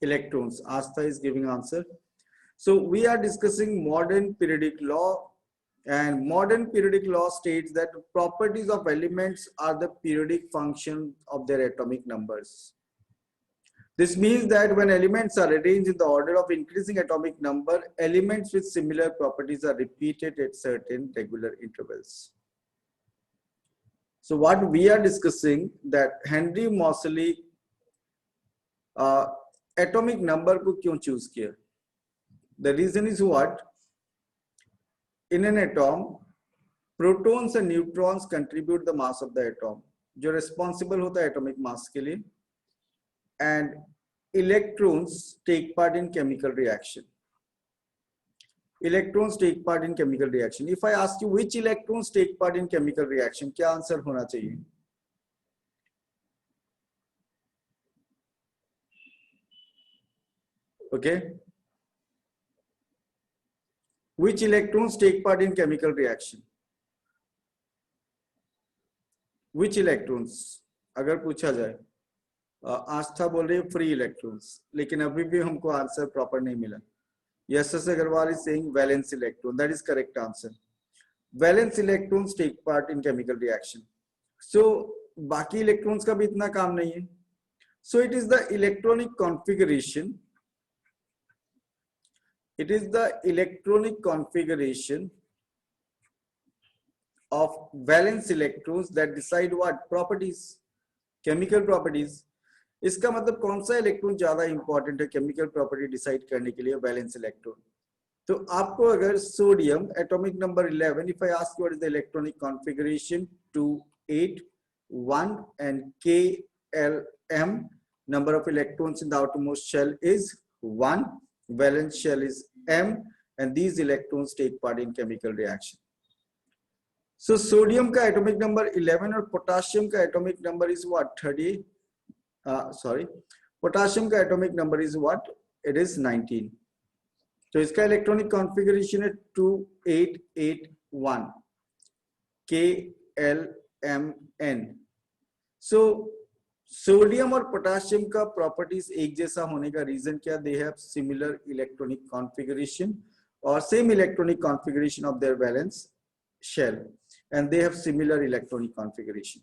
electrons. Astha is giving answer. So we are discussing modern periodic law, and modern periodic law states that properties of elements are the periodic function of their atomic numbers. This means that when elements are arranged in the order of increasing atomic number, elements with similar properties are repeated at certain regular intervals. So what we are discussing that Henry Moseley atomic number को क्यों choose किया? The reason is what? In an atom, protons and neutrons contribute the mass of the atom, जो responsible होता है atomic mass के लिए, and electrons take part in chemical reaction. Electrons take part in chemical reaction. If I ask you which electrons take part in chemical reaction, क्या answer होना चाहिए? Okay. Which electrons take part in chemical reaction? Which electrons? अगर पूछा जाए, आस्था बोल रही है free electrons, लेकिन अभी भी हमको आंसर प्रॉपर नहीं मिला. Yashas Agarwal is saying valence electron. That is correct answer. Valence electrons take part in chemical reaction. So बाकी electrons का भी इतना काम नहीं है. So it is the electronic configuration. It is the electronic configuration of valence electrons that decide what properties, chemical properties. इसका मतलब कौन सा इलेक्ट्रॉन ज्यादा इंपॉर्टेंट है केमिकल प्रॉपर्टी डिसाइड करने के लिए? Valence electron. तो आपको अगर sodium atomic number 11, if I ask what is the electronic configuration 2 8 1 and KLM, number of electrons in the outermost shell is 1, valence shell is M, and these electrons take part in chemical reaction. So sodium का atomic number 11 और potassium का atomic number is what? 30. Potassium का atomic number is what? It is 19. तो इसका electronic configuration है 2881 KLMN. So sodium और potassium का properties एक जैसा होने का रीजन क्या? They have similar electronic configuration और same electronic configuration of their valence shell, and they have similar electronic configuration.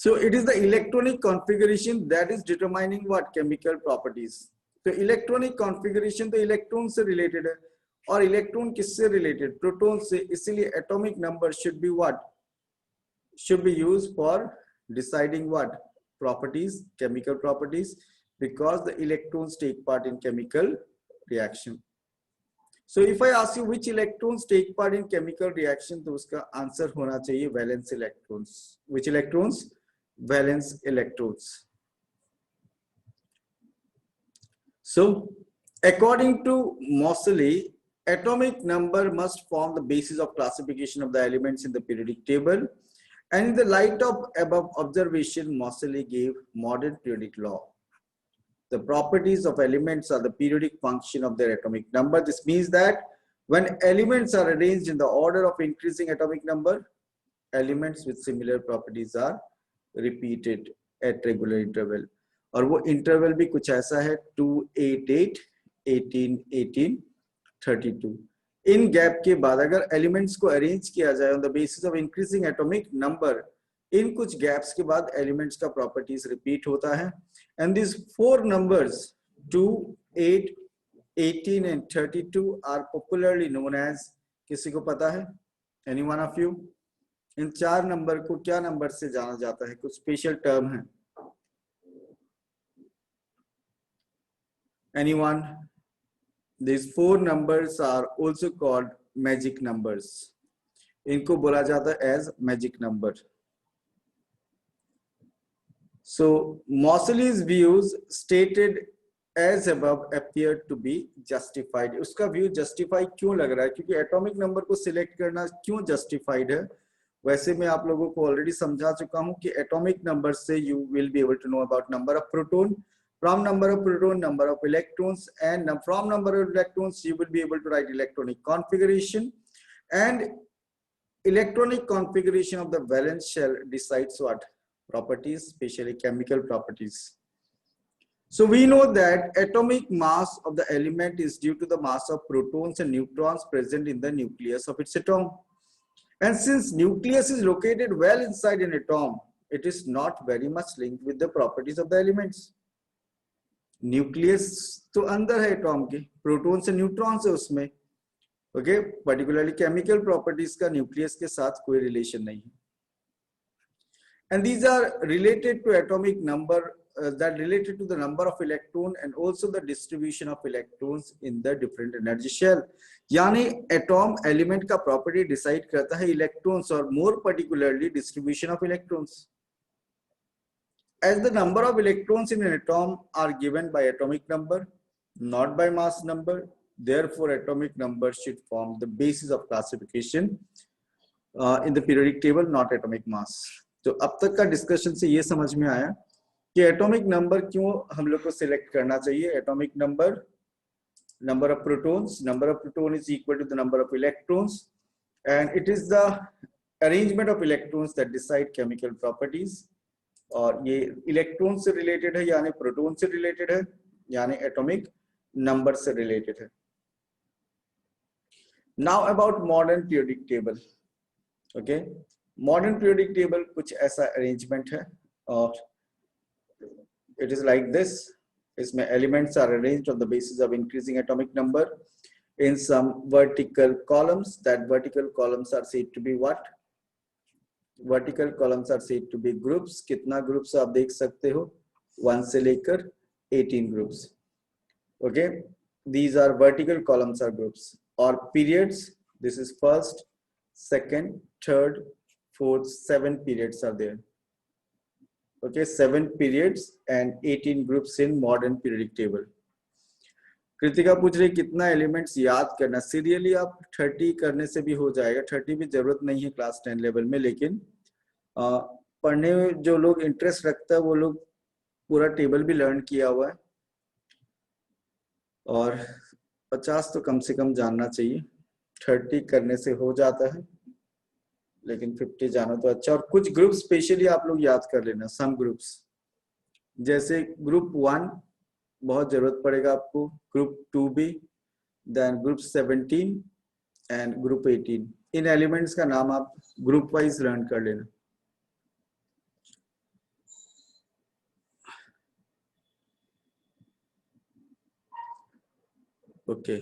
So it is the electronic configuration that is determining what? Chemical properties. तो electronic configuration तो electron से related है, और electron किससे related? Proton से. इसीलिए atomic number should be what? Should be used for deciding what? Properties, chemical properties, because the electrons take part in chemical reaction. So if I ask you which electrons take part in chemical reaction, तो उसका answer होना चाहिए valence electrons. Which electrons? Valence electrodes. So according to Moseley, atomic number must form the basis of classification of the elements in the periodic table, and in the light of above observation, Moseley gave modern periodic law. The properties of elements are the periodic function of their atomic number. This means that when elements are arranged in the order of increasing atomic number, elements with similar properties are repeated at regular interval. और वो interval भी कुछ ऐसा है 2 8 8 18 18 32. इन gap के बाद अगर elements को अरेंज किया जाए on the basis of increasing atomic number, इन कुछ गैप्स के बाद एलिमेंट्स का प्रॉपर्टीज रिपीट होता है. And this 4 numbers 2 8 18 and 32 are popularly known as, किसी को पता है? Any one of you? In 4 number को क्या नंबर से जाना जाता है? कुछ स्पेशल टर्म है? Anyone? These 4 numbers are also called magic numbers. इनको बोला जाता है as magic number. So Moseley's views stated as above appeared to be justified. उसका व्यू जस्टिफाई क्यों लग रहा है? क्योंकि एटॉमिक नंबर को सिलेक्ट करना क्यों जस्टिफाइड है? वैसे मैं आप लोगों को ऑलरेडी समझा चुका हूं कि एटॉमिक नंबर से you will be able to know about number of proton, from number of proton number of electrons, and from number of electrons you will be able to write electronic configuration, and electronic configuration of the valence shell decides what? Properties, especially chemical properties. So we know that atomic mass of the element is due to the mass of protons and neutrons present in the nucleus of its atom. And since nucleus is located well inside an atom, it is not very much linked with the properties of the elements. Nucleus तो अंदर है atom के, protons and neutrons है उसमें, okay? Particularly chemical properties का nucleus के साथ कोई relation नहीं है. And these are related to atomic number, that related to the number of electron and also the distribution of electrons in the different energy shell. यानी atom element का property decide करता है electrons और more particularly distribution of electrons. As the number of electrons in an atom are given by atomic number, not by mass number, therefore atomic number should form the basis of classification in the periodic table, not atomic mass. तो अब तक का discussion से ये समझ में आया कि एटॉमिक नंबर क्यों हम लोग को सिलेक्ट करना चाहिए. Atomic number of protons, number of proton is equal to the number of electrons, and it is the arrangement of electrons that decide chemical properties. और ये इलेक्ट्रॉन से रिलेटेड है यानी प्रोटॉन से रिलेटेड है यानी एटॉमिक नंबर से related है. Now about modern periodic table. Okay, modern periodic table कुछ ऐसा अरेंजमेंट है और इट इज लाइक दिस. इसमें elements are arranged on the basis of increasing atomic number in some vertical columns. That vertical columns are said to be what? Vertical columns are said to be groups. कितना groups आप देख सकते हो? 1 से लेकर 18 groups. Okay, these are vertical columns are groups. Or periods, this is first, second, third, fourth, 7 periods are there. Okay, 7 periods and 18 groups in modern periodic table. Kritika पूछ रही कितना एलिमेंट्स याद करना. सीरियली आप 30 करने से भी हो जाएगा. 30 भी जरूरत नहीं है क्लास 10 लेवल में, लेकिन पढ़ने जो लोग इंटरेस्ट रखता है वो लोग पूरा टेबल भी लर्न किया हुआ है और 50 तो कम से कम जानना चाहिए. 30 करने से हो जाता है लेकिन 50 जाना तो अच्छा. और कुछ ग्रुप स्पेशली आप लोग याद कर लेना. सम ग्रुप्स जैसे ग्रुप 1 बहुत जरूरत पड़ेगा आपको, ग्रुप 2 भी, देन ग्रुप 17 एंड ग्रुप 18. इन एलिमेंट्स का नाम आप ग्रुप वाइज लर्न कर लेना. ओके,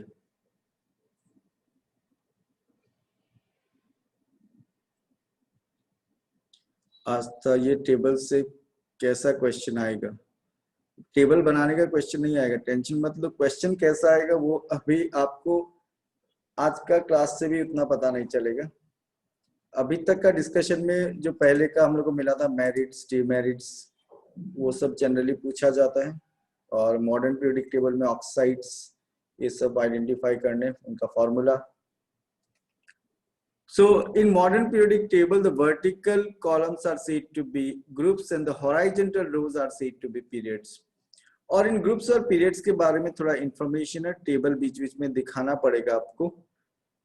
आज तो ये टेबल से कैसा क्वेश्चन आएगा? टेबल बनाने का क्वेश्चन नहीं आएगा, टेंशन मत लो. क्वेश्चन कैसा आएगा वो अभी आपको आज का क्लास से भी उतना पता नहीं चलेगा. अभी तक का डिस्कशन में जो पहले का हम लोग को मिला था मेरिट्स, डिमेरिट्स, वो सब जनरली पूछा जाता है. और मॉडर्न पीरियोडिक टेबल में ऑक्साइड्स ये सब आइडेंटिफाई करने उनका formula. So in modern periodic table, the vertical columns are said to be groups and the horizontal rows are said to be periods. और इन ग्रुप्स और पीरियड्स के बारे में थोड़ा इंफॉर्मेशन है, टेबल बीच बीच में दिखाना पड़ेगा आपको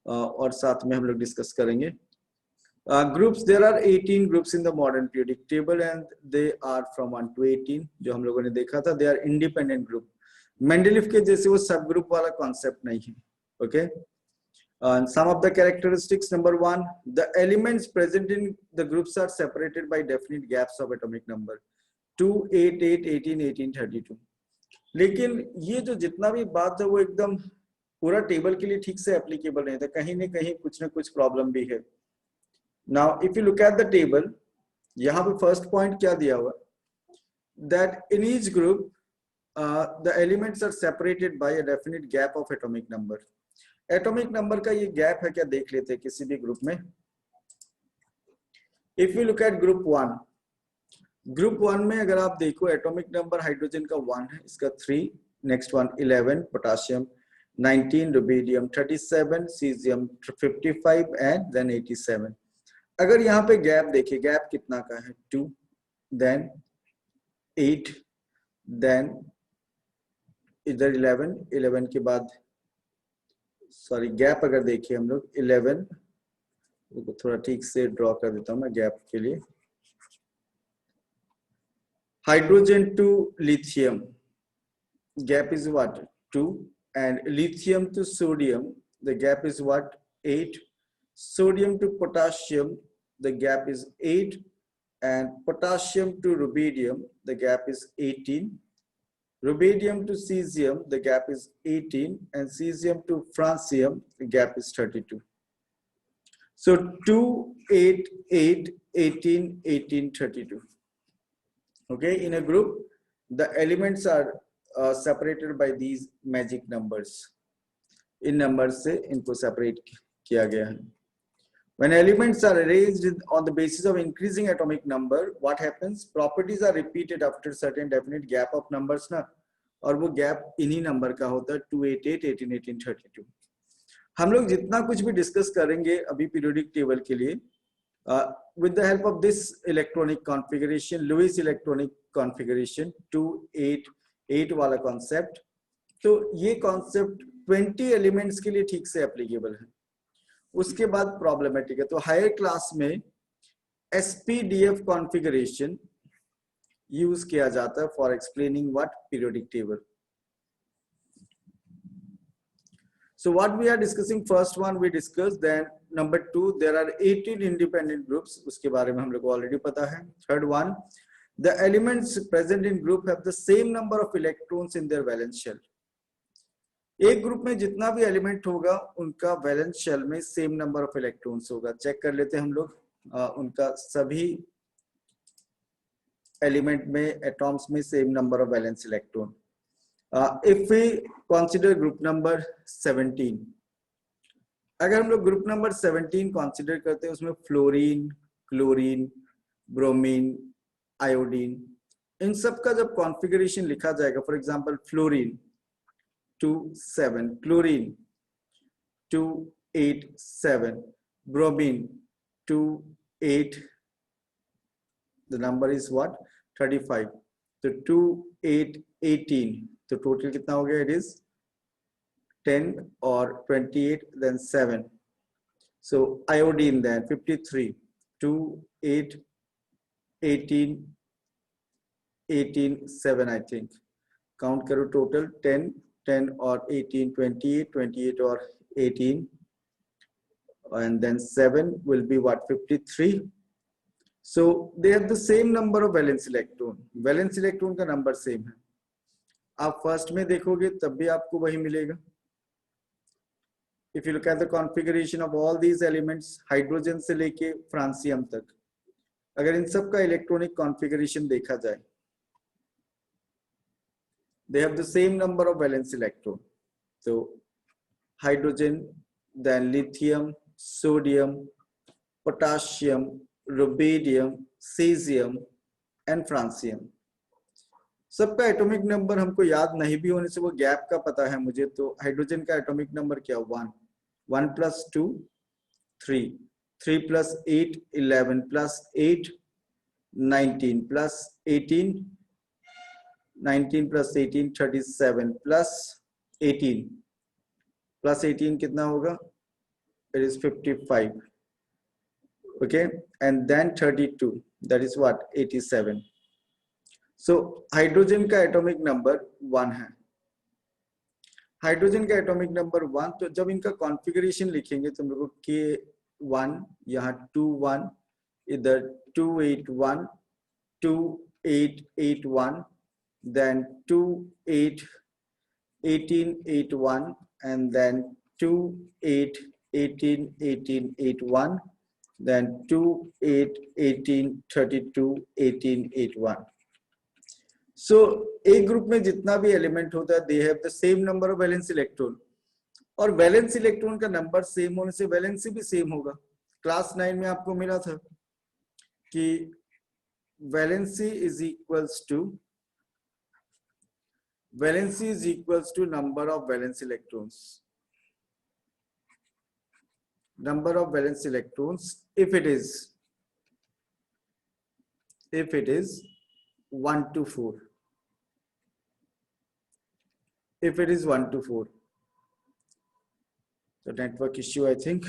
और साथ में हम लोग डिस्कस करेंगे. Groups, there are 18 groups in the modern periodic table and they are from 1 to 18. जो हम लोगों ने देखा था, they are independent group. Mendeleev के जैसे वो सब ग्रुप वाला कॉन्सेप्ट नहीं है. Okay, and some of the characteristics. Number 1, the elements present in the groups are separated by definite gaps of atomic number 2, 8, 8, 18, 18, 32. लेकिन ये जो जितना भी बात है वो एकदम पूरा टेबल के लिए ठीक से एप्लीकेबल नहीं था, कहीं ना कहीं कुछ ना कुछ प्रॉब्लम भी है. Now if you look at the table, यहाँ पे फर्स्ट पॉइंट क्या दिया हुआ, that in each group the elements are separated by a definite gap of atomic number. Atomic number का ये गैप है क्या देख लेते हैं किसी भी ग्रुप में. If you look at group 1, group 1 में अगर आप देखो एटॉमिक नंबर हाइड्रोजन का 1 है, इसका 3, next one 11, potassium 19, rubidium 37, caesium 55 and then 87. अगर यहाँ पे गैप देखिए, गैप कितना का है 2, देन 8, देन इधर 11 के बाद सॉरी गैप अगर देखिए हम लोग 11, तो थोड़ा ठीक से ड्रॉ कर देता हूं मैं गैप के लिए. Hydrogen to lithium gap is what? 2. And lithium to sodium, the gap is what? 8. Sodium to potassium, the gap is 8. And potassium to rubidium, the gap is 18. Rubidium to cesium, the gap is 18. And cesium to francium, the gap is 32. So 2, 8, 8, 18, 18, 32. Okay, in a group, the elements are separated by these magic numbers. In numbers से इनको separate किया गया है. When elements are arranged on the basis of increasing atomic number, what happens? Properties are repeated after certain definite gap of numbers ना, और वो gap इन्हीं number का होता है 2, 8, 8, 18, 18, 32. हम लोग जितना कुछ भी डिस्कस करेंगे अभी पीरियोडिक टेबल के लिए with the help of this electronic configuration, Lewis electronic configuration 288 वाला concept, तो ये concept 20 elements के लिए ठीक से applicable है. उसके बाद प्रॉब्लमेटिक है. तो हायर क्लास में SPDF configuration यूज किया जाता है for explaining what periodic table. So what we are discussing, first one we discussed, then number 2 there are 18 independent groups, उसके बारे में हम लोग को ऑलरेडी पता है. Third one, the elements present in group have the same number of electrons in their valence shell. एक group में जितना भी एलिमेंट होगा उनका वैलेंस शेल में सेम नंबर ऑफ इलेक्ट्रॉन्स होगा. चेक कर लेते हैं हम लोग उनका सभी एलिमेंट में एटॉम्स में same number of valence electron. If we consider group number 17, अगर हम लोग ग्रुप नंबर 17 कंसीडर करते हैं, उसमें फ्लोरीन, क्लोरीन, ब्रोमीन, आयोडीन, इन सब का जब कॉन्फ़िगरेशन लिखा जाएगा, for example fluorine 2, 7, chlorine 2, 8, 7, bromine 2, 8, the number is what? 35. So 2, 8, 18. So total कितना हो गया? It is 10 or 28, then 7. So iodine then 53, 2, 8, 18, 18, 7 I think. Count करो total 10 or 18, 28, 28 or 18, and then 7 will be what? 53. So they have the same number of valence electron. Valence electron का number same है. आप first में देखोगे तब भी आपको वही मिलेगा. If you look at the configuration of all these elements, hydrogen से लेके फ्रांसियम तक, अगर इन सब का इलेक्ट्रॉनिक कॉन्फ़िगरेशन देखा जाए, they have the same number of valence electron. So hydrogen, then lithium, sodium, potassium, rubidium, cesium and francium. सबका atomic number हमको याद नहीं भी होने से वो गैप का पता है मुझे. तो हाइड्रोजन का एटॉमिक नंबर क्या? 1. 1 + 2 3, 3 + 8 11 + 8 19 + 18, 19 + 18 37 + 18 + 18 कितना होगा? It is 55. Okay, and then 32, that is what? 87. So hydrogen का एटॉमिक नंबर 1 है. हाइड्रोजन का एटॉमिक नंबर 1. तो जब इनका कॉन्फ़िगरेशन लिखेंगे तो हम लोग को K1, यहाँ 2 1, इधर 2 8 1, 2 8 8 1, then 2 8 18 8 1, and then 2 8 18 18 8 1, then 2 8 18 32 18 8 1. So एक ग्रुप में जितना भी एलिमेंट होता है, they have the same number of valence electron, और वैलेंस इलेक्ट्रॉन का नंबर सेम होने से वैलेंसी भी सेम होगा. क्लास 9 में आपको मिला था कि valency is equals to number of valence electrons. Number of valence electrons if it is 1 to 4. If it is 1 to 4, the network issue I think.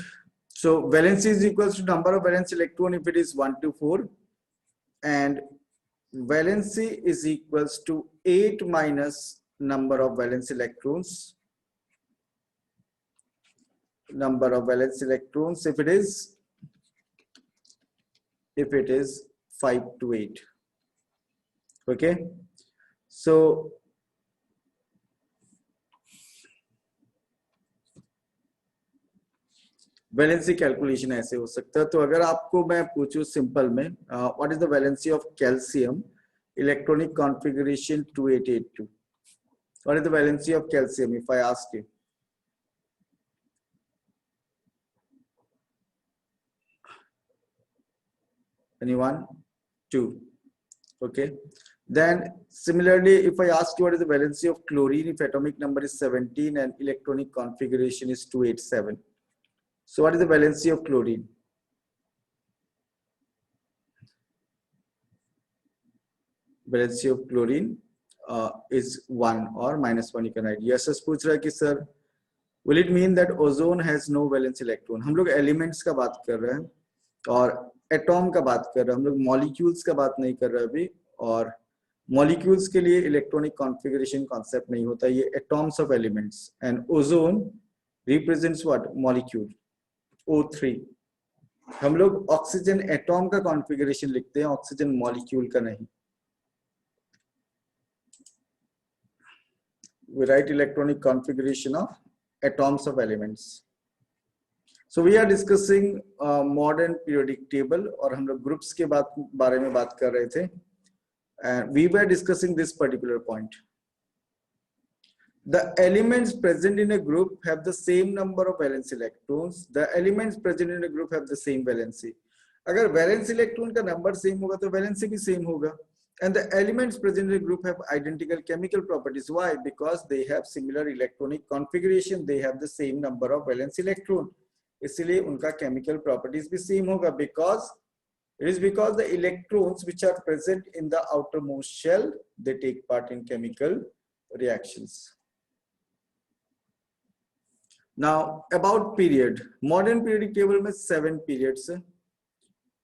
So valency is equals to number of valence electron if it is 1 to 4, and valency is equals to 8 minus number of valence electrons, if it is 5 to 8. Okay, so valency calculation ऐसे हो सकता है। तो अगर आपको मैं पूछूं simple में, what is the valency of calcium electronic configuration 2882, what is the valency of calcium if I ask you? Anyone? 2. Okay, then similarly if I ask you what is the valency of chlorine if atomic number is 17 and electronic configuration is 287, so what is the valency of chlorine? Valency of chlorine is 1 or -1, you can write. Yes sir, पूछ रहा है कि sir will it mean that ozone has no valence electron? हम लोग elements का बात कर रहे हैं और एटॉम का बात कर रहे हैं, हम लोग मॉलिक्यूल्स का बात नहीं कर रहे अभी, और मॉलिक्यूल्स के लिए इलेक्ट्रॉनिक कॉन्फ़िगरेशन कॉन्सेप्ट नहीं होता, ये atoms of elements, and ozone represents what? Molecule O3। हम लोग ऑक्सीजन एटॉम का कॉन्फ़िगरेशन लिखते हैं, ऑक्सीजन मॉलिक्यूल का नहीं। We write electronic configuration of atoms of elements. So we are discussing modern periodic table, और हम लोग ग्रुप्स के बारे में बात कर रहे थे, and we were discussing this particular point. The elements present in a group have the same number of valence electrons. The elements present in a group have the same valency. अगर valence electron का number same होगा तो valency भी same होगा. And the elements present in a group have identical chemical properties. Why? Because they have similar electronic configuration. They have the same number of valence electron. इसलिए उनका chemical properties भी same होगा, because it is because the electrons which are present in the outermost shell, they take part in chemical reactions. Now about period, modern periodic table में 7 periods है,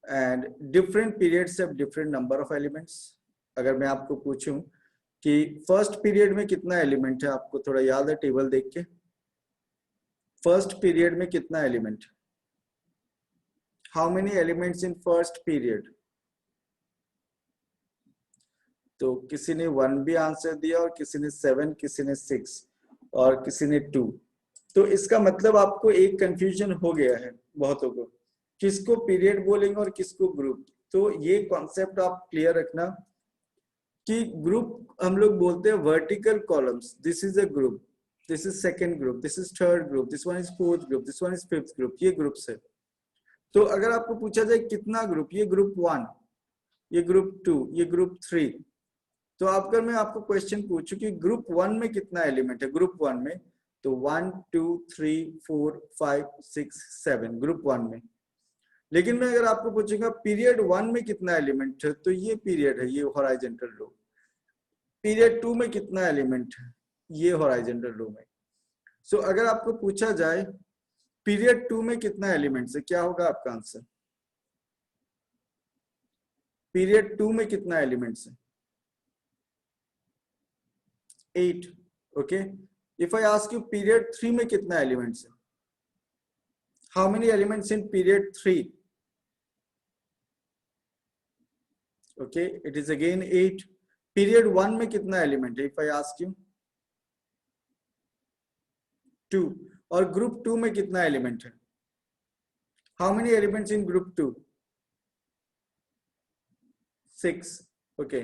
and different periods have different number of elements. अगर मैं आपको पूछूं कि first period में कितना element है, आपको थोड़ा याद है टेबल देख के? फर्स्ट पीरियड में कितना element? How many elements in first period? तो किसी ने 1 भी आंसर दिया, और किसी ने 7, किसी ने 6, और किसी ने 2। तो इसका मतलब आपको एक कंफ्यूजन हो गया है बहुतों को, किसको पीरियड बोलेंगे और किसको ग्रुप। तो ये कॉन्सेप्ट आप क्लियर रखना कि ग्रुप हम लोग बोलते हैं vertical columns, this is a group, this is second group, this is third group, this one is fourth group, this one is fifth group, ये ग्रुप्स है। तो अगर आपको पूछा जाए कितना ग्रुप, ये ग्रुप 1, ये ग्रुप 2, ये ग्रुप 3, तो अगर मैं आपको क्वेश्चन पूछूं कि ग्रुप 1 में कितना एलिमेंट है, ग्रुप 1 में, तो 1 2 3 4 5 6 7 ग्रुप 1 में। लेकिन मैं अगर आपको पूछूंगा पीरियड 1 में कितना एलिमेंट है, तो ये पीरियड है, ये हॉराइजॉन्टल रो। पीरियड 2 में कितना एलिमेंट है, ये हॉराइजॉन्टल रो में। सो अगर आपको पूछा जाए पीरियड 2 में कितना एलिमेंट्स है, क्या होगा आपका आंसर? पीरियड 2 में कितना एलिमेंट्स है? 8। Okay, if I ask you period 3 में कितना एलिमेंट्स है, how many elements in period 3? Okay, it is again 8। Period 1 में कितना एलिमेंट है, इफ आई आस्क यू? 2। और ग्रुप 2 में कितना एलिमेंट है, how many elements in group 2? 6। Okay,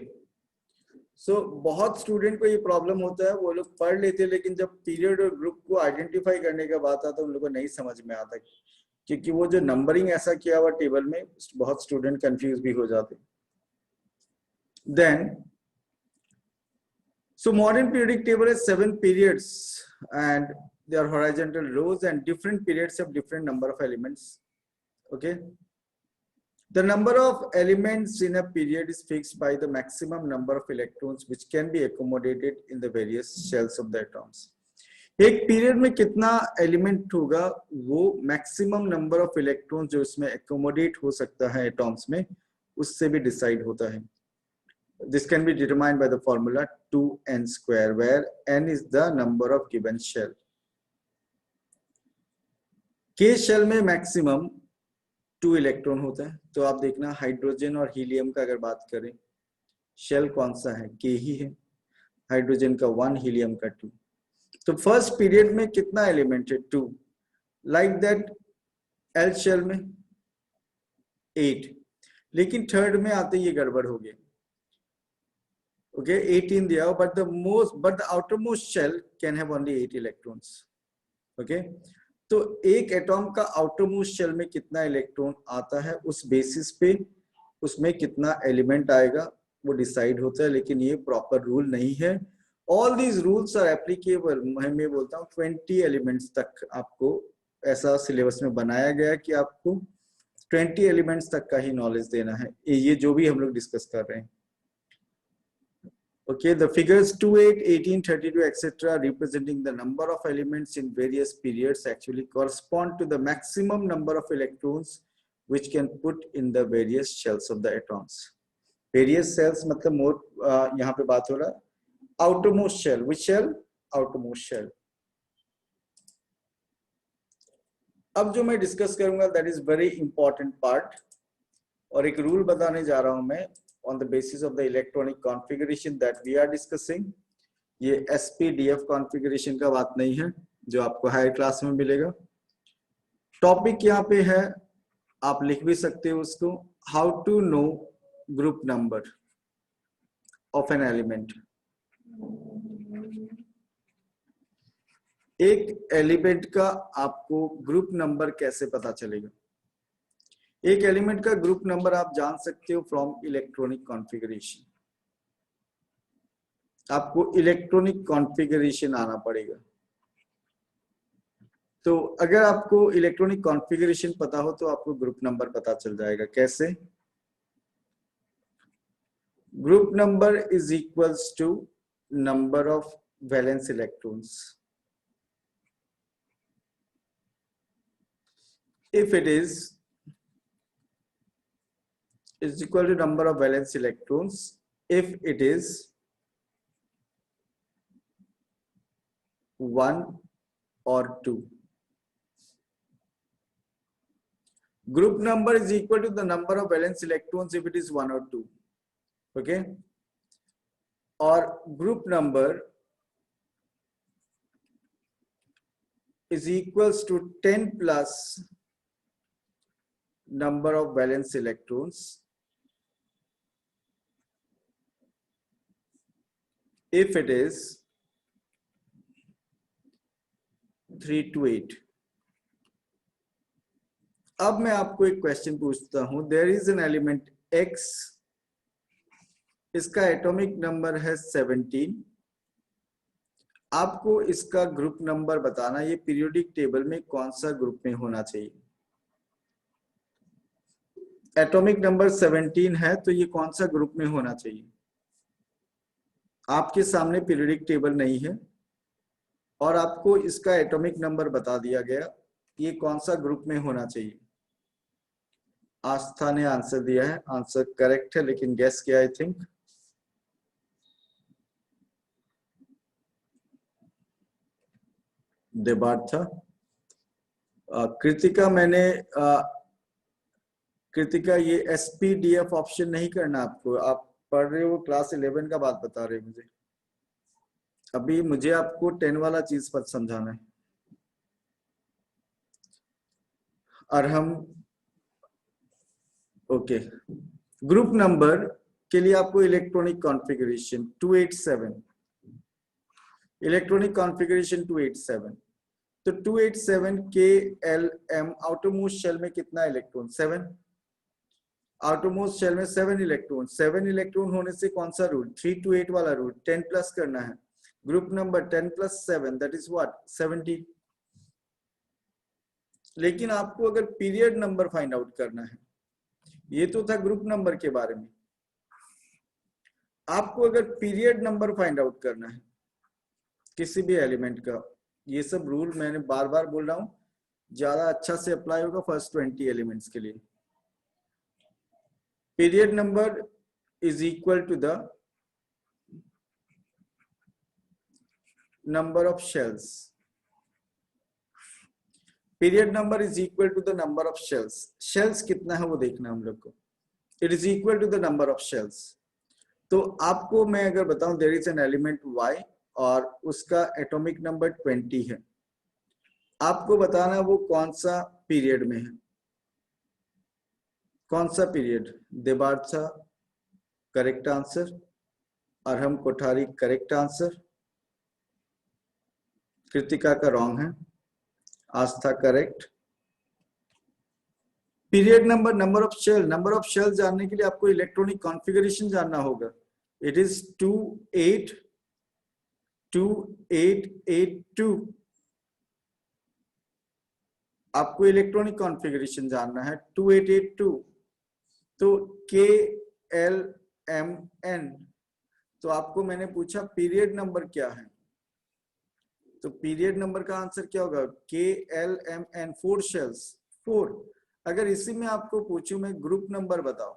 so बहुत स्टूडेंट को ये प्रॉब्लम होता है, वो लोग पढ़ लेते हैं लेकिन जब पीरियड और ग्रुप को आइडेंटिफाई करने का बात आता है उन लोगों को नहीं समझ में आता, क्योंकि वो जो नंबरिंग ऐसा किया हुआ टेबल में, बहुत स्टूडेंट कंफ्यूज भी हो जाते। Then so modern periodic table has 7 periods and they are horizontal rows, and different periods have different number of elements. Okay, the number of elements in a period is fixed by the maximum number of electrons which can be accommodated in the various shells of the atoms. एक period में कितना element होगा, वो maximum number of electrons जो इसमें accommodate हो सकता है एटॉम्स में, उससे भी डिसाइड होता है। This can be determined by the formula 2n square, where n is the number of given shell. K shell में मैक्सिमम 2 इलेक्ट्रॉन होता है, तो आप देखना हाइड्रोजन और हीलियम का अगर बात करें, शेल कौन सा है, K ही है, हाइड्रोजन का 1, हीलियम का 2. तो फर्स्ट पीरियड में कितना एलिमेंट है, 2. लाइक दैट L शेल में 8, लेकिन थर्ड में आते ये गड़बड़ हो गया. Okay, 18 दिया, but the outermost shell can have only 8 electrons. Okay, तो एक एटॉम का आउटरमोस्ट शेल में कितना इलेक्ट्रॉन आता है, उस बेसिस पे उसमें कितना एलिमेंट आएगा वो डिसाइड होता है, लेकिन ये प्रॉपर रूल नहीं है. All these rules are applicable. मैं बोलता हूँ 20 एलिमेंट्स तक आपको ऐसा सिलेबस में बनाया गया कि आपको 20 एलिमेंट्स तक का ही नॉलेज देना है, ये जो भी हम लोग डिस्कस कर रहे हैं. Okay, the figures 2, 8, 18, 32, etc. representing the number of elements in various periods actually correspond to the maximum number of electrons which can put in the various shells of the atoms. Various shells मतलब more यहाँ पे बात हो रहा है outermost shell. Which shell? Outermost shell. अब जो मैं डिस्कस करूंगा that is very important part, और एक रूल बताने जा रहा हूं मैं on the basis of the electronic configuration that we are discussing. ये SPDF configuration का बात नहीं है जो आपको हायर क्लास में मिलेगा. टॉपिक यहाँ पे है, आप लिख भी सकते हो उसको, how to know group number of an element. एक एलिमेंट का आपको ग्रुप नंबर कैसे पता चलेगा? एक एलिमेंट का ग्रुप नंबर आप जान सकते हो फ्रॉम इलेक्ट्रॉनिक कॉन्फ़िगरेशन. आपको इलेक्ट्रॉनिक कॉन्फ़िगरेशन आना पड़ेगा. तो अगर आपको इलेक्ट्रॉनिक कॉन्फ़िगरेशन पता हो तो आपको ग्रुप नंबर पता चल जाएगा. कैसे? Group number is equals to number of valence electrons. If it is equal to number of valence electrons if it is 1 or 2. Group number is equal to the number of valence electrons if it is 1 or 2. Okay, or group number is equals to 10 plus number of valence electrons if it is 3 to 8. अब मैं आपको एक question पूछता हूं. There is an element X, इसका atomic number है 17. आपको इसका ग्रुप नंबर बताना, ये पीरियोडिक टेबल में कौन सा ग्रुप में होना चाहिए. एटॉमिक नंबर 17 है तो ये कौन सा ग्रुप में होना चाहिए. आपके सामने पीरियोडिक टेबल नहीं है और आपको इसका एटॉमिक नंबर बता दिया गया, ये कौन सा ग्रुप में होना चाहिए. आस्था ने आंसर दिया है, आंसर करेक्ट है, लेकिन गेस किया आई थिंक देबार्थ था. कृतिका, कृतिका ये SPDF ऑप्शन नहीं करना आपको. आप पढ़ रहे हो क्लास 11 का बात बता रहे हो मुझे. अभी मुझे आपको 10 वाला चीज पर समझाना है. और हम ओके, ग्रुप नंबर के लिए आपको इलेक्ट्रॉनिक कॉन्फ़िगरेशन 287, इलेक्ट्रॉनिक कॉन्फ़िगरेशन 287. तो 287 KLM आउटरमोस्ट शेल में कितना इलेक्ट्रॉन? 7. आउटरमोस्ट शेल में 7 इलेक्ट्रॉन. 7 इलेक्ट्रॉन होने से कौन सा रूल? 3 to 8 वाला रूल. 10 प्लस करना है. Group number 10 plus 7 that is what? 17. लेकिन आपको अगर पीरियड नंबर फाइंड आउट करना है, ये तो था ग्रुप नंबर के बारे में. आपको अगर पीरियड नंबर फाइंड आउट करना है किसी भी एलिमेंट का, ये सब रूल मैंने बार बार बोल रहा हूं, ज्यादा अच्छा से अप्लाई होगा फर्स्ट 20 एलिमेंट्स के लिए. Period number is equal to the number of shells. Period number is equal to the number of shells. Shells कितना है वो देखना हम लोग को. It is equal to the number of shells. तो आपको मैं अगर बताऊं there is an element y और उसका एटॉमिक नंबर 20 है. आपको बताना वो कौन सा पीरियड में है. कौन सा period? Debartha correct answer, Arham Kothari correct answer, Kritika का रॉन्ग है, Aastha correct. Period number, number of shell जानने के लिए आपको इलेक्ट्रॉनिक कॉन्फ़िगरेशन जानना होगा. It is 2882. आपको इलेक्ट्रॉनिक कॉन्फ़िगरेशन जानना है 2882. तो KLMN. तो आपको मैंने पूछा पीरियड नंबर क्या है, तो पीरियड नंबर का आंसर क्या होगा? KLMN 4 shells 4. अगर इसी में आपको पूछूं मैं ग्रुप नंबर बताओ,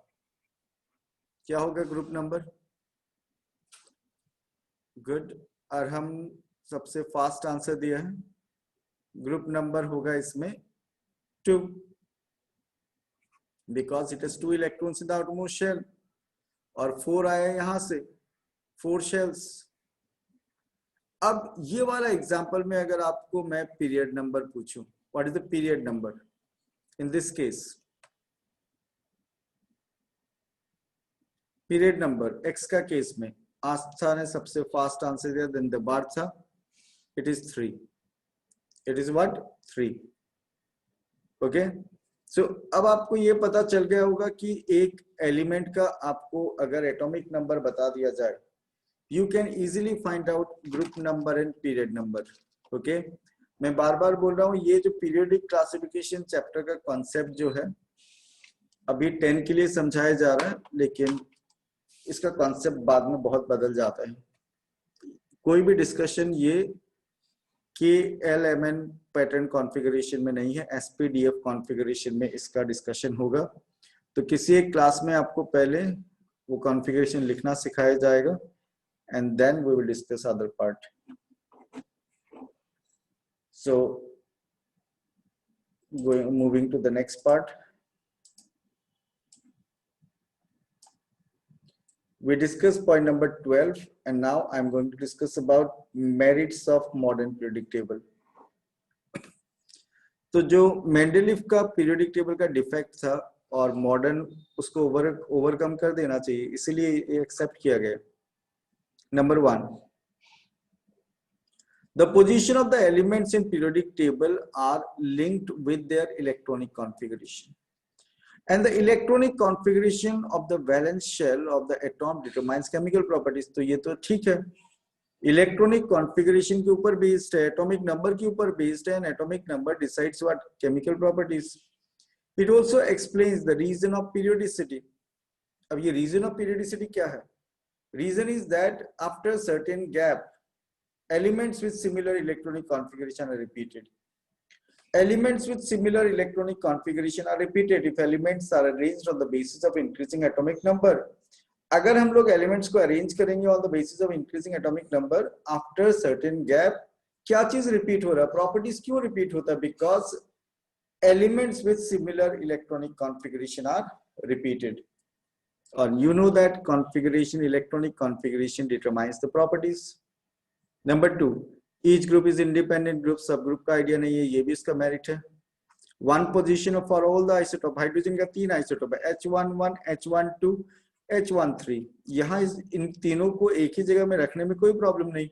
क्या होगा ग्रुप नंबर? गुड, अरहम सबसे फास्ट आंसर दिया है. ग्रुप नंबर होगा इसमें 2 because it is 2 electrons in the outermost shell, और 4 आया यहां से 4 शेल्स. अब ये वाला एग्जांपल में अगर आपको मैं पीरियड नंबर पूछूं, what is the period number in this case? Period number X का केस में आस्था ने सबसे फास्ट आंसर दिया, then Debartha. It is 3. It is what? 3. Okay. So अब आपको ये पता चल गया होगा कि एक एलिमेंट का आपको अगर एटॉमिक नंबर बता दिया जाए, you can easily find out group number and period number. okay? मैं बार बार बोल रहा हूँ, ये जो पीरियोडिक क्लासिफिकेशन चैप्टर का कॉन्सेप्ट जो है अभी 10 के लिए समझाया जा रहा है, लेकिन इसका कॉन्सेप्ट बाद में बहुत बदल जाता है. कोई भी डिस्कशन ये KLMN पैटर्न कॉन्फ़िगरेशन में नहीं है, SPDF कॉन्फ़िगरेशन में इसका डिस्कशन होगा. तो किसी एक क्लास में आपको पहले वो कॉन्फ़िगरेशन लिखना सिखाया जाएगा, and then we will discuss other part. So moving to the next part, we discussed point number 12, and now I'm going to discuss about merits of modern periodic table. तो जो Mendeleev का periodic table का defect था और modern उसको overcome कर देना चाहिए, इसीलिए ये एक्सेप्ट किया गया. Number 1, the position of the elements in periodic table are linked with their electronic configuration, and the electronic configuration of the valence shell of the atom determines chemical properties. तो ये तो ठीक है, इलेक्ट्रॉनिक कॉन्फ़िगरेशन के ऊपर based है, atomic number के ऊपर बेस्ड है, and atomic number decides what chemical properties. It also explains the reason of periodicity. अब ये रीजन ऑफ पीरियोडिसिटी क्या है? Reason is that after a certain gap, elements with similar electronic configuration are repeated. Elements with similar electronic configuration are repeated if elements are arranged on the basis of increasing atomic number. अगर हम लोग elements को arrange करेंगे on the basis of increasing atomic number, after a certain gap, क्या चीज repeat हो रहा है? Properties क्यों repeat होता है? Because elements with similar electronic configuration are repeated. Or you know that configuration, electronic configuration determines the properties. Number 2, each group is independent group. subgroup का idea नहीं है, ये भी इसका merit है. One position for all the isotope. Hydrogen का 3 isotope है, H11, H12, H13. यहाँ इन तीनों को एक ही जगह में रखने में कोई प्रॉब्लम नहीं,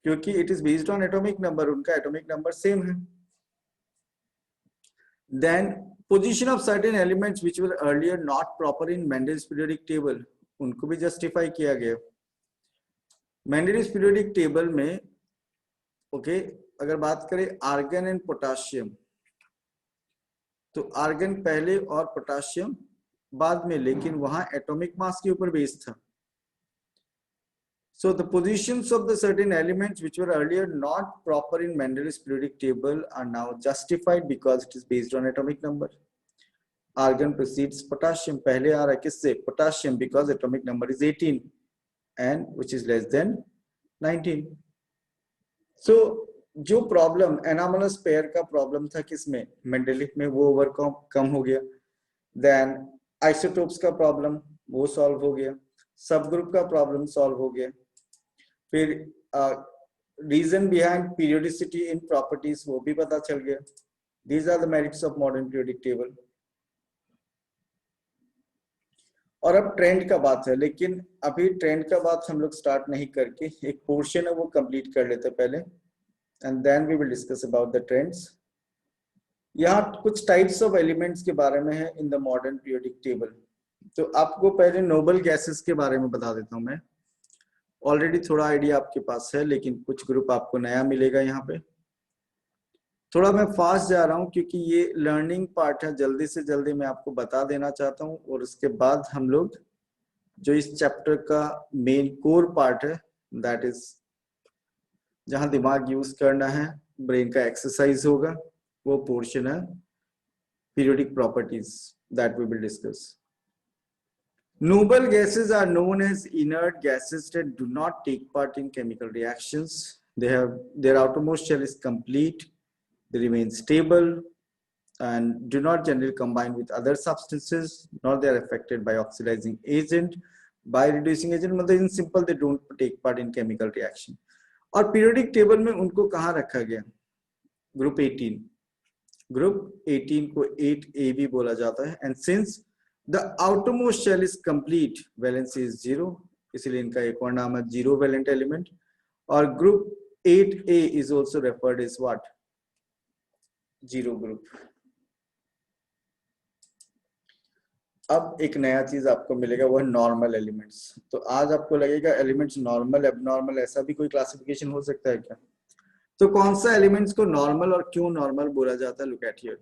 क्योंकि it is based on atomic number. उनका atomic number same है. Then position of certain elements which were earlier not proper in Mendel's periodic table, उनको भी justify किया गया. Mendel's periodic table में ओके अगर बात करें आर्गन एंड पोटाशियम, तो आर्गन पहले और पोटाशियम बाद में, लेकिन वहां एटॉमिक मास के ऊपर बेस्ड था. So the positions of the certain elements which were earlier not proper in Mendel's periodic table are now justified because it is based on atomic number. argon precedes potassium. पहले आ रहा है किससे? potassium, because atomic number is 18 and which is less than 19. So जो problem anomalous pair का problem था किसमें? Mendeleev में, वो ओवरकम कम हो गया. देन आइसोटोप्स का प्रॉब्लम वो सॉल्व हो गया. सब ग्रुप का प्रॉब्लम सॉल्व हो गया. फिर reason behind periodicity in properties वो भी पता चल गया. These are the merits of modern periodic table. और अब ट्रेंड का बात है, लेकिन अभी ट्रेंड का बात हम लोग स्टार्ट नहीं करके एक पोर्शन है वो कंप्लीट कर लेते पहले, and then we will discuss about the trends. यहाँ कुछ टाइप्स ऑफ एलिमेंट्स के बारे में है in the modern periodic table. तो आपको पहले नोबल गैसेस के बारे में बता देता हूँ मैं. ऑलरेडी थोड़ा आइडिया आपके पास है, लेकिन कुछ ग्रुप आपको नया मिलेगा. यहाँ पे थोड़ा मैं फास्ट जा रहा हूँ क्योंकि ये लर्निंग पार्ट है, जल्दी से जल्दी मैं आपको बता देना चाहता हूँ. और उसके बाद हम लोग जो इस चैप्टर का मेन कोर पार्ट है, दैट इज जहां दिमाग यूज करना है, ब्रेन का एक्सरसाइज होगा, वो पोर्शन है periodic properties, that we will discuss. Noble gases are known as inert gases that do not take part in chemical reactions. Their outermost shell is complete. They remain stable and do not generally combine with other substances, nor they are affected by oxidizing agent, by reducing agent. मतलब in simple, they don't take part in chemical reaction. और periodic table में उनको कहाँ रखा गया? Group 18. Group 18 को 8A भी बोला जाता है. And since the outermost shell is complete, valency is 0, इसलिए इनका एक और नाम है जीरो वैलेंट एलिमेंट. और group 8A is also referred as what? Zero group. अब एक नया चीज आपको मिलेगा, वो है नॉर्मल एलिमेंट्स. तो आज आपको लगेगा एलिमेंट्स नॉर्मल, एबनॉर्मल, ऐसा भी कोई क्लासिफिकेशन हो सकता है क्या? तो कौन सा एलिमेंट्स को नॉर्मल और क्यों नॉर्मल बोला जाता है? Look at here.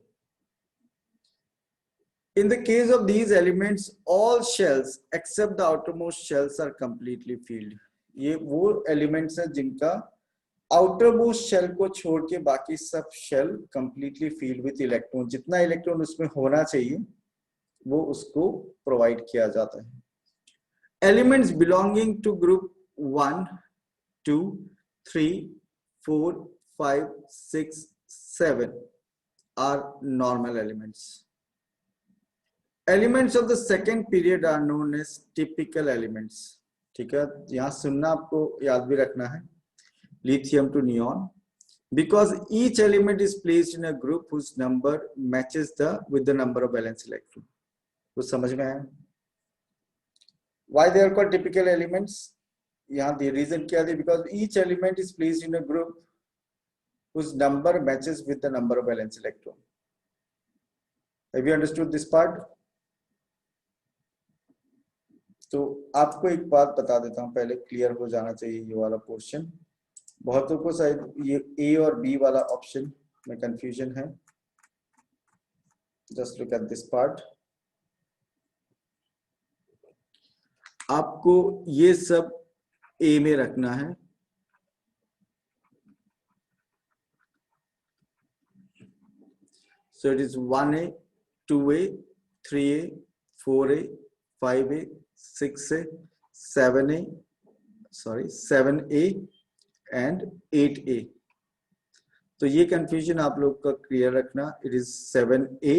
In the case of these elements, all shells except the outermost shells are completely filled. ये वो elements हैं जिनका outermost shell को छोड़ के बाकी सब shell completely filled with electron. जितना इलेक्ट्रॉन उसमें होना चाहिए वो उसको provide किया जाता है. Elements belonging to group 1, 2, 3, 4, 5, 6, 7 are normal elements. Elements of the second period are known as typical elements. ठीक है, यहाँ सुनना आपको याद भी रखना है. Lithium to neon, because each element is placed in a group whose number matches with the number of valence electron. कुछ समझ में आया? Why they are called typical elements? यहाँ the reason क्या थी? Because each element is placed in a group whose number matches with the number of valence electron. Have you understood this part? तो आपको एक बात बता देता हूं, पहले क्लियर हो जाना चाहिए ये वाला पोर्शन. बहुतों को शायद ये ए और बी वाला ऑप्शन में कंफ्यूजन है. Just look at this part. आपको ये सब ए में रखना है. So it is 1A, 2A, 3A, 4A, 5A, 6A, 7A, 7A and 8A. तो ये कंफ्यूजन आप लोग का क्लियर रखना. It is 7A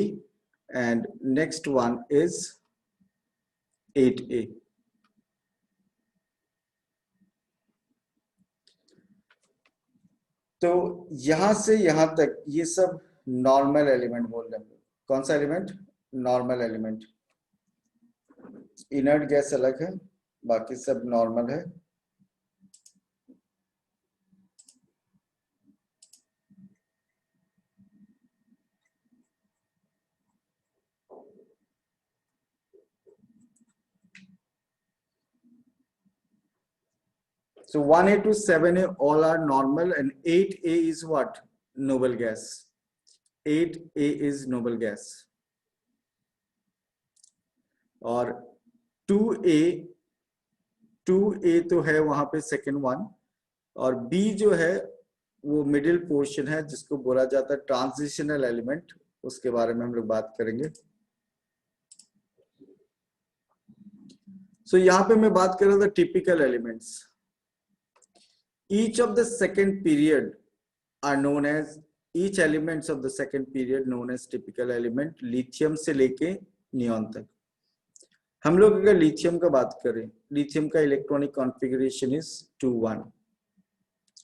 and next one is 8A. तो यहां से यहां तक ये सब नॉर्मल एलिमेंट बोल रहे हैं. कौन सा element? Normal element. Inert gas अलग है, बाकी सब नॉर्मल है. So 1A to 7A all are normal and 8A is what? Noble gas. 8A is noble gas. और 2A तो है वहां पे सेकेंड वन, और B जो है वो मिडिल पोर्शन है जिसको बोला जाता है ट्रांजिशनल एलिमेंट. उसके बारे में हम लोग बात करेंगे. सो यहाँ पे मैं बात कर रहा था typical elements. Each of the second period are known as each elements of the second period known as typical element. Lithium से लेके नियॉन तक. हम लोग अगर लिथियम का बात करें, लिथियम का इलेक्ट्रॉनिक कॉन्फ़िगरेशन इज 2-1.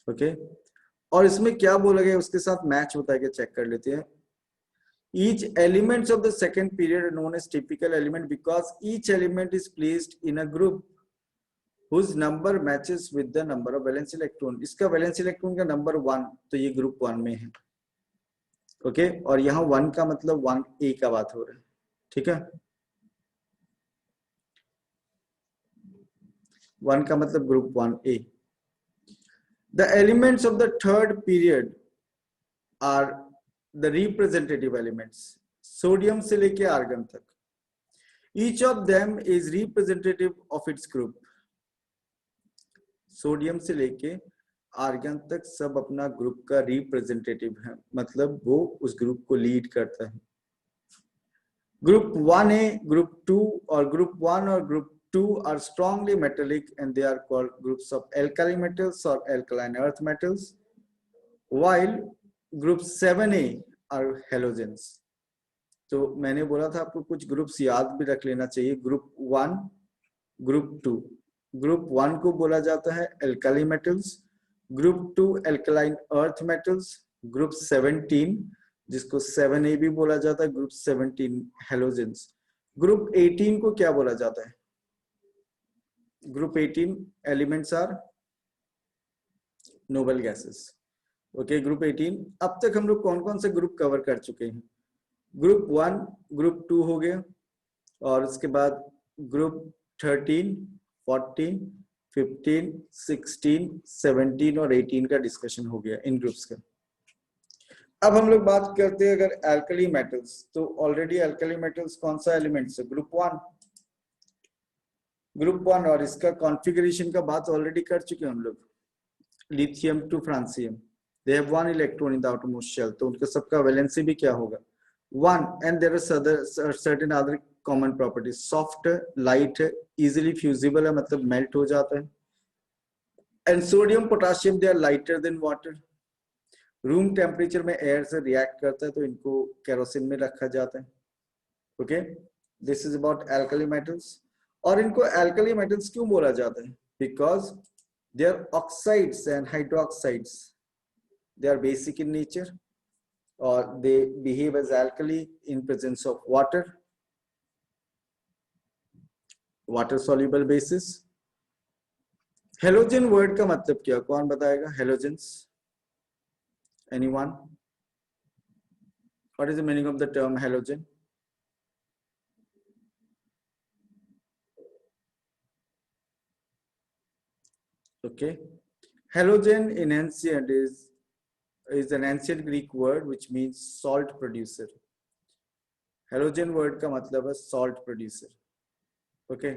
ओके, और इसमें क्या बोला गया उसके साथ मैच होता है क्या चेक कर लेते हैं. Each elements of the second period are known as typical element because each element is placed in a group whose number matches with the number of valence electron. इसका valence electron का number 1, तो ये group 1 में है. Okay, और यहाँ 1 का मतलब 1A का बात हो रहा है. ठीक है, 1 का मतलब group 1A. The elements of the third period are the representative elements. Sodium से लेके आर्गन तक. Each of them is representative of its group. Sodium से लेके आर्गन तक सब अपना ग्रुप का रिप्रेजेंटेटिव है, मतलब वो उस ग्रुप को लीड करता है. ग्रुप 1A, ग्रुप 2 और ग्रुप 1 और group 2 are strongly metallic and they are called groups of alkali metals or alkaline earth metals, while group 7A are halogens. तो मैंने बोला था आपको कुछ ग्रुप्स याद भी रख लेना चाहिए. Group 1, group 2. ग्रुप 1 को बोला जाता है alkali metals, group 2 alkaline earth metals, group 17 जिसको 7A भी बोला जाता है, ग्रुप 17 हेलोजेंस. ग्रुप 18 को क्या बोला जाता है? Group 18 elements are noble gases. Okay, group 18. अब तक हम लोग कौन कौन से ग्रुप कवर कर चुके हैं? ग्रुप 1, ग्रुप 2 हो गया, और उसके बाद ग्रुप 13, 14, 15, 16, 17 और 18 का डिस्कशन हो गया इन ग्रुप्स का. अब हम लोग बात करते हैं अगर एल्कली मेटल्स, तो ऑलरेडी एल्कली मेटल्स कौन सा एलिमेंट्स है? ग्रुप 1. ग्रुप 1 और इसका कॉन्फ़िगरेशन का बात ऑलरेडी कर चुके हैं हम लोग. Lithium to francium, they have 1 electron in the outermost shell, तो उनका सबका वैलेंसी भी क्या होगा? 1. And there are certain other common properties. Soft, light है, इजीली फ्यूजिबल है, मतलब मेल्ट हो जाता है. And sodium potassium they are lighter than water. Room temperature में एयर से रिएक्ट करता है, तो इनको केरोसिन में रखा जाता है. Okay, this is about alkali metals. और इनको एल्कली मेटल्स क्यों बोला जाता है? Because they are oxides and hydroxides. They are basic in nature or they behave as alkali in presence of water soluble bases. Halogen word का मतलब क्या, कौन बताएगा? Halogens, anyone? What is the meaning of the term halogen? Okay, halogen in ancient is an ancient Greek word which means salt producer. Halogen word का मतलब है salt producer. Okay,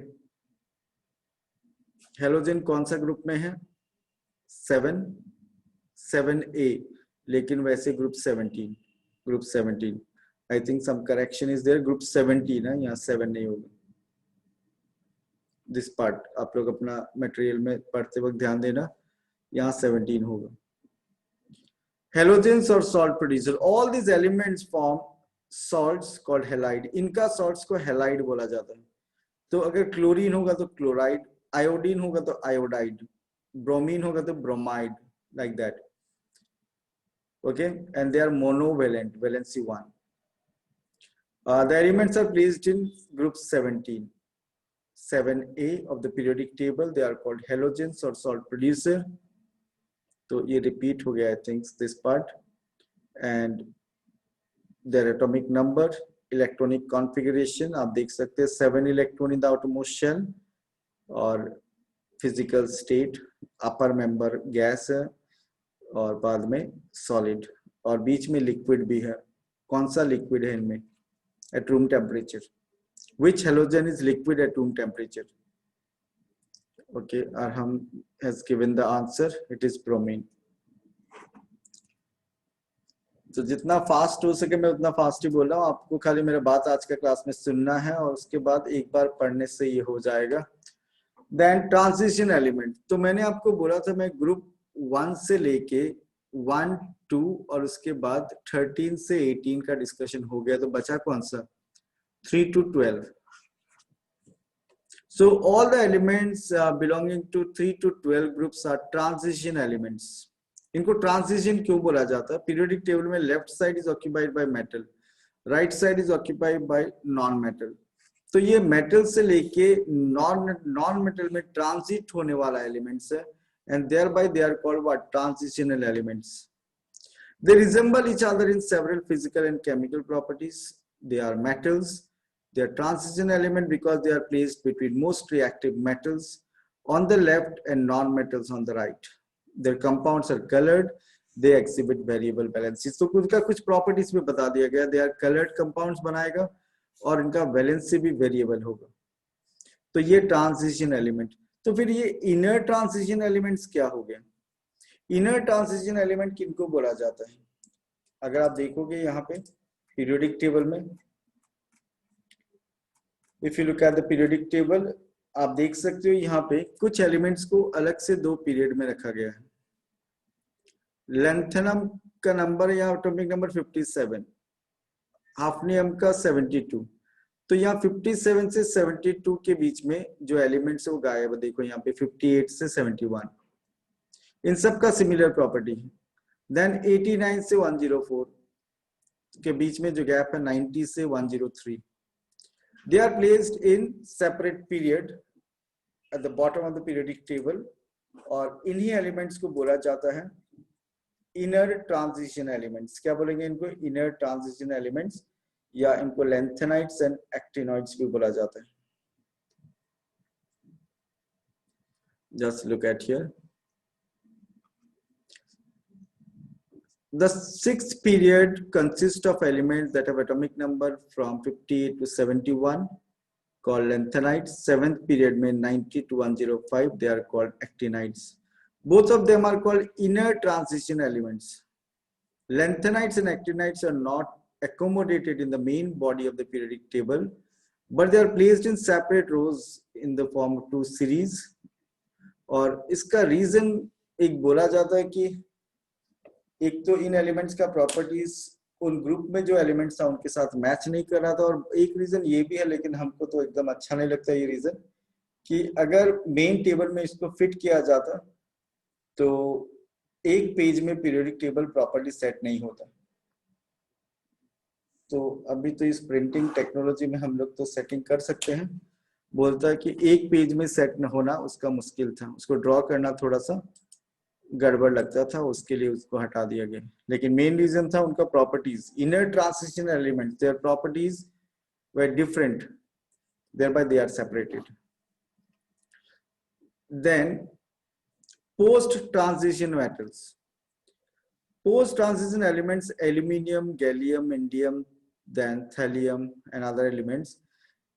halogen कौन सा ग्रुप में है? 7A, लेकिन वैसे group 17. Group 17, I think some correction is there. Group 17 है, यहाँ 7A होगा. दिस पार्ट आप लोग अपना मटेरियल में पढ़ते वक्त ध्यान देना, यहाँ 17 होगा. हेलोजेंस और salt producer, all this elements form salts called halide. इनका सॉल्ट्स को हैलाइड बोला जाता है. तो अगर क्लोरीन होगा तो क्लोराइड, आयोडीन होगा तो आयोडाइड, ब्रोमीन होगा तो bromide, like that. Okay, and they are monovalent, valency 1. The elements are placed in group 17, 7A of the periodic table. They are called halogens or salt producer. तो ये repeat हो गया, I think, this part. And their atomic number, electronic configuration आप देख सकते हैं, 7 electron in the outermost shell, और physical state upper member gas है, और बाद में सॉलिड, और बीच में लिक्विड भी है. कौन सा लिक्विड है इनमें? At room temperature. Which halogen is liquid at room temperature? Okay, और हम has given the answer, it is bromine. तो जितना फास्ट हो सके मैं उतना फास्ट ही बोल रहा हूँ. आपको खाली मेरा बात आज का क्लास में सुनना है, और उसके बाद एक बार पढ़ने से ये हो जाएगा. देन ट्रांजिशन एलिमेंट, तो मैंने आपको बोला था मैं ग्रुप 1 से लेके 1 2 और उसके बाद 13 से 18 का डिस्कशन हो गया, तो बचा कौन सा 3 to 12. So all the elements belonging to 3 to 12 groups are transition elements. इनको ट्रांजिशन क्यों बोला जाता है? पीरियोडिक टेबल में left side is occupied by metal, right side is occupied by non metal. तो ये मेटल से लेके नॉन मेटल में ट्रांजिट होने वाला एलिमेंट्स है, and there by they are called what transitional elements. They resemble each other in several physical and chemical properties. They are metals. They are transition element because they are placed between most reactive metals on the left and non-metals on the right. Their compounds are colored. They exhibit variable valencies. तो कुछ का कुछ properties में बता दिया गया. They are colored compounds बनाएगा और इनका valency भी variable होगा. तो ये transition element. तो फिर ये inner transition elements क्या हो गए? इनर ट्रांजिशन एलिमेंट किनको बोला जाता है? अगर आप देखोगे यहाँ पे पीरियोडिक टेबल में, if you look at the periodic table, आप देख सकते हो यहाँ पे कुछ एलिमेंट्स को अलग से दो पीरियड में रखा गया है. लेंथेनम का नंबर या एटॉमिक नंबर 57, हाफनियम का 72. तो यहाँ 57 से 72 के बीच में जो एलिमेंट्स है वो गायब है. देखो यहाँ पे 58 से 71, इन सब का सिमिलर प्रॉपर्टी है. देन 89 से 104 के बीच में जो गैप है 90 से 103, they are placed in separate period at the bottom of the periodic table, और इन्हीं एलिमेंट्स को बोला जाता है इनर ट्रांजिशन एलिमेंट्स. क्या बोलेंगे इनको? इनर ट्रांजिशन एलिमेंट्स, या इनको लेंथेनाइट्स एंड एक्टिनॉइड्स भी बोला जाता है. Just look at here. The sixth period consists of elements that have atomic number from 58 to 71, called lanthanides. Seventh period में 90 to 105, they are called actinides. Both of them are called inner transition elements. Lanthanides and actinides are not accommodated in the main body of the periodic table, but they are placed in separate rows in the form of two series. और इसका reason एक बोला जाता है कि एक तो इन elements का प्रॉपर्टीज उन ग्रुप में जो एलिमेंट्स था उनके साथ मैच नहीं कर रहा था, और एक रीजन ये भी है, लेकिन हमको तो एकदम अच्छा नहीं लगता ये रीजन, कि अगर मेन टेबल में इसको फिट किया जाता तो एक पेज में पीरियोडिक टेबल प्रॉपर्ली सेट नहीं होता. तो अभी तो इस प्रिंटिंग टेक्नोलॉजी में हम लोग तो सेटिंग कर सकते हैं. बोलता है कि एक पेज में सेट न होना उसका मुश्किल था, उसको ड्रॉ करना थोड़ा सा गड़बड़ लगता था, उसके लिए उसको हटा दिया गया. लेकिन मेन रीजन था उनका properties. Inner transition elements, their properties were different, thereby they are separated. Then post transition metals. Post transition elements, aluminium, gallium, indium, then thallium and other elements.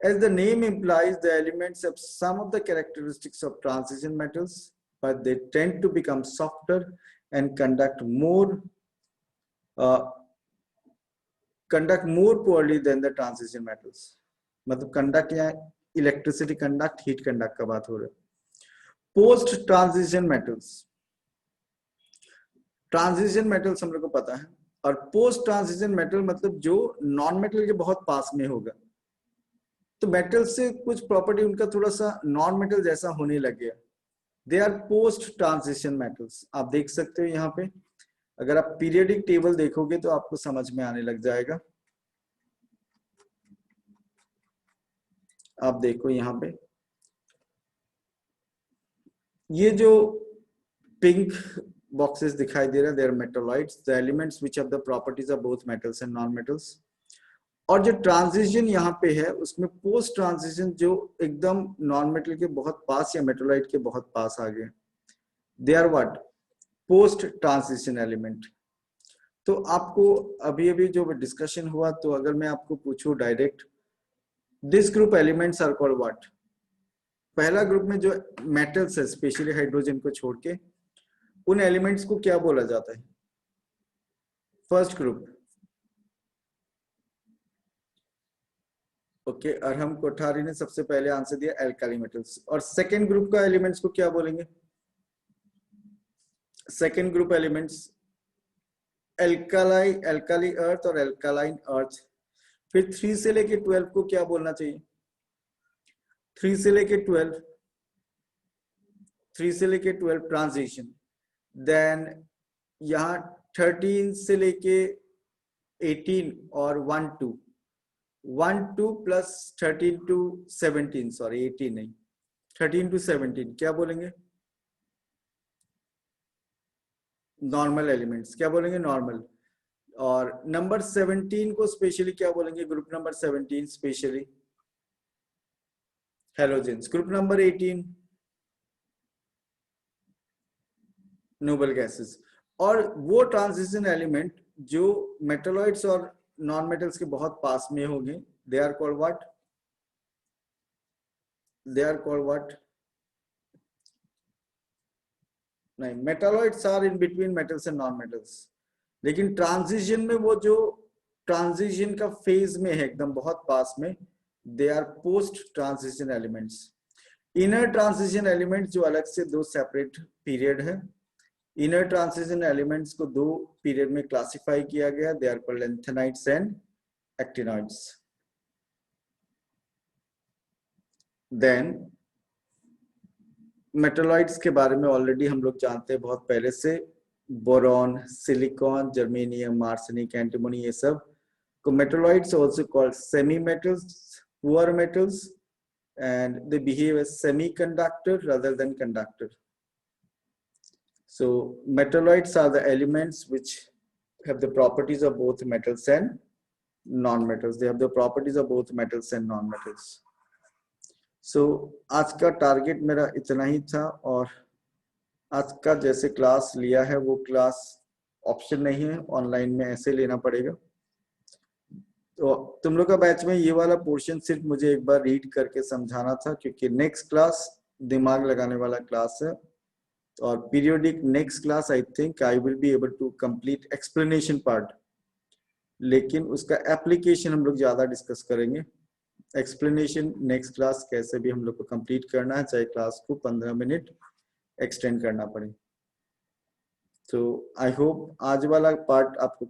As the name implies, the elements have some of the characteristics of transition metals, but they tend to become softer and conduct more poorly than the transition metals. मतलब conduct या electricity conduct, heat conduct का बात हो रहा है. Post transition metals, transition metals हम लोग को पता है, और पोस्ट ट्रांजिशन मेटल मतलब जो नॉन मेटल के बहुत पास में होगा. तो मेटल से कुछ प्रॉपर्टी उनका थोड़ा सा नॉन मेटल जैसा होने लग गया. They are post transition metals. आप देख सकते हो यहाँ पे, अगर आप पीरियोडिक टेबल देखोगे तो आपको समझ में आने लग जाएगा. आप देखो यहाँ पे ये जो पिंक boxes दिखाई दे रहे हैं, they are metalloids, the elements which have the properties of both metals and non-metals. और जो ट्रांजिशन यहाँ पे है उसमें पोस्ट ट्रांजिशन जो एकदम नॉन मेटल के बहुत पास या मेटोलाइट के बहुत पास आ गए, they are what? Post transition element. तो आपको अभी अभी जो डिस्कशन हुआ, तो अगर मैं आपको पूछूं direct, this group elements are called what? पहला ग्रुप में जो मेटल्स है, स्पेशली हाइड्रोजन को छोड़ के, उन एलिमेंट्स को क्या बोला जाता है? First group okay, Arham Kothari ने सबसे पहले आंसर दिया एल्काली मेटल्स। और सेकेंड ग्रुप का एलिमेंट्स को क्या बोलेंगे? सेकेंड ग्रुप एलिमेंट्स एल्काली अर्थ और एल्कालाइन अर्थ। फिर 3 से लेके 12 को क्या बोलना चाहिए? 3 से लेके 12, 3 से लेके 12 ट्रांजिशन। देन यहाँ 13 से लेके 18 और 1 2 प्लस 13 टू 17, सॉरी 18 नहीं, 13 टू 17 क्या बोलेंगे? Normal elements. क्या बोलेंगे? नॉर्मल। और नंबर 17 को स्पेशली क्या बोलेंगे? Group number 17 specially halogens. Group number 18 noble gases. और वो ट्रांजिशन एलिमेंट जो मेटलॉइड्स और नॉन मेटल्स के बहुत पास में होंगे, they are called what? They are called what? नहीं, metalloids are in between metals and non metals, लेकिन ट्रांजिशन में वो जो ट्रांजिशन का फेज में है एकदम बहुत पास में, they are post transition elements. Inner transition elements जो अलग से दो सेपरेट पीरियड है। इनर ट्रांजिशन एलिमेंट्स को दो पीरियड में क्लासिफाई किया गया, they are called lanthanides and actinoids. Then metalloids के बारे में ऑलरेडी हम लोग जानते हैं बहुत पहले से, boron, silicon, germanium, arsenic, antimony, ये सब को metalloids also called semi metals, poor metals, and they behave as semiconductor rather than conductor. So metalloids are the elements which have the properties of both metals and non-metals. They have the properties of both metals and non-metals. So आज का target मेरा इतना ही था, और आज का जैसे class लिया है वो क्लास ऑप्शन नहीं है, ऑनलाइन में ऐसे लेना पड़ेगा। तो तुम लोग का बैच में ये वाला पोर्शन सिर्फ मुझे एक बार रीड करके समझाना था, क्योंकि नेक्स्ट क्लास दिमाग लगाने वाला क्लास है। और periodic next class I think I will be able to complete explanation part, लेकिन उसका एप्लीकेशन हम लोग ज्यादा डिस्कस करेंगे। एक्सप्लेनेशन नेक्स्ट क्लास कैसे भी हम लोग को कंप्लीट करना है, चाहे क्लास को 15 मिनट एक्सटेंड करना पड़े। तो आई होप आज वाला पार्ट आपको